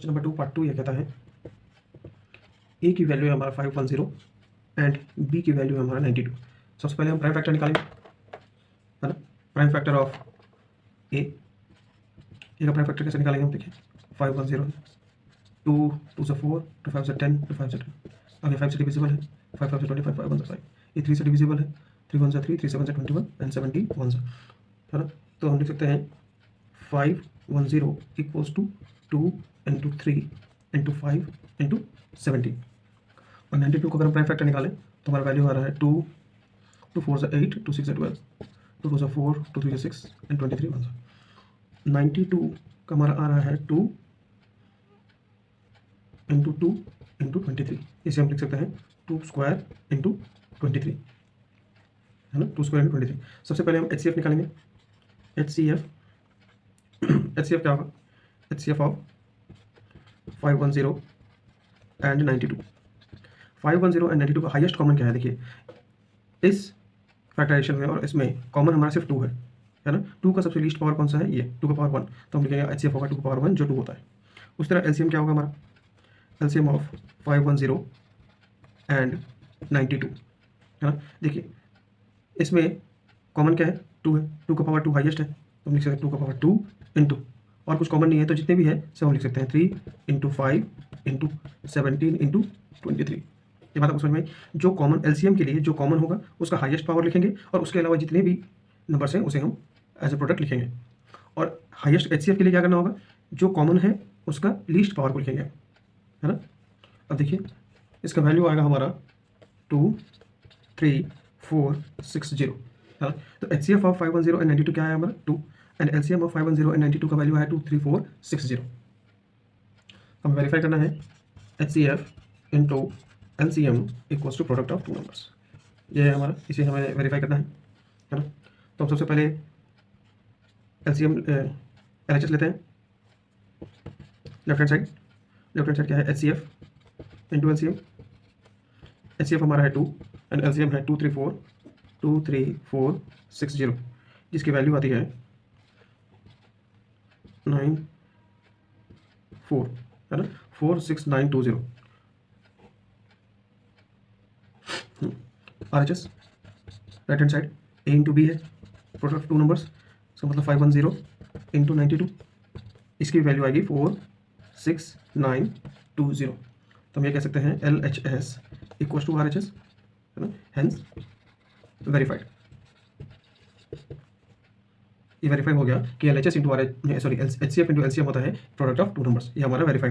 Question number 2 part 2 ये कहता है ए की वैल्यू है हमारा 510 एंड बी की वैल्यू है हमारा 92। सबसे पहले हम प्राइम फैक्टर निकालेंगे, है ना। प्राइम फैक्टर ऑफ ए का प्राइम फैक्टर कैसे निकालेंगे हम, देखिए 510 2 से 4 2 5 से 10 2 5 से 10, आगे 5 से डिविजिबल है, 5 5 से 25 5 1 से 5, ये 3 से डिविजिबल है, 3 1 से 3 3 7 से 21 एंड 70 1 से, है ना। तो हम लिख सकते हैं 510 equals to 2 into 3 into 5 into 70 और 92 को अगर हम प्राइम फैक्टर निकालें तो हमारा वैल्यू आ रहा है 2 2 4 से 8 2 6 से 12 2 2 से 4 2 3 से 6 एंड 23 1 से। 92 का हमारा आ रहा है 2 इंटू 2 इंटू 23, इसे हम लिख सकते हैं 2 स्क्वायर इंटू 23, है ना, 2 स्क्वायर इंटू 23। सबसे पहले हम HCF निकालेंगे। HCF क्या होगा, HCF ऑफ 510 एंड 92। 510 एंड 92 का हाईएस्ट कॉमन क्या है, देखिए इस फैक्टराइजेशन में और इसमें कॉमन हमारा सिर्फ 2 है ना। 2 का सबसे लीस्ट पावर कौन सा है, ये 2 का पावर 1, तो हम लिखेंगे HCF होगा 2 का पावर 1 जो 2 होता है। उस तरह LCM क्या होगा हमारा, LCM ऑफ 510 एंड 92, है ना। देखिए इसमें कॉमन क्या है, 2 है, 2 का पावर 2 हाईएस्ट है, तो हम लिख सकते हैं 2 का पावर 2 इंटू, और कुछ कॉमन नहीं है तो जितने भी है सब हम लिख सकते हैं 3 इंटू 5 इंटू 17 इंटू 23। ये बात आपको समझ में आई। जो कॉमन LCM के लिए जो कॉमन होगा उसका हाईएस्ट पावर लिखेंगे और उसके अलावा जितने भी नंबर्स हैं उसे हम एज ए प्रोडक्ट लिखेंगे। और हाईएस्ट HCF के लिए क्या करना होगा, जो कॉमन है उसका लीस्ट पावर को लिखेंगे, है ना। अब देखिए इसका वैल्यू आएगा हमारा 2 3 4 6 0, है ना। तो HCF ऑफ 510 एंड 92 क्या है हमारा 2 एंड LCM ऑफ 510 एंड 92 का वैल्यू है 2 3 4 6 0। हमें वेरीफाई करना है HCF into LCM equals to product of 2 numbers, ये है हमारा, इसे हमें वेरीफाई करना है ना। तो हम सबसे पहले LCM LHS लेते हैं, लेफ्ट हैंड साइड क्या है HCF इंटू LCM। HCF हमारा है 2 एंड LCM है 2 3 4 6 0, जिसकी वैल्यू आती है 9 4, है ना, 4 6 9 2 0। RHS right hand side A into B है, प्रोडक्ट ऑफ 2 नंबर्स, इसका मतलब 510 इंटू 92, इसकी वैल्यू आएगी 4 6 9 2 0। तो हम ये कह सकते हैं LHS इक्वल्स टू RHS, है ना, हेंस वेरीफाइड। ये वेरीफाई हो गया कि LHS into HCF into LCM होता है प्रोडक्ट ऑफ 2 नंबर्स, ये हमारा वेरीफाइड।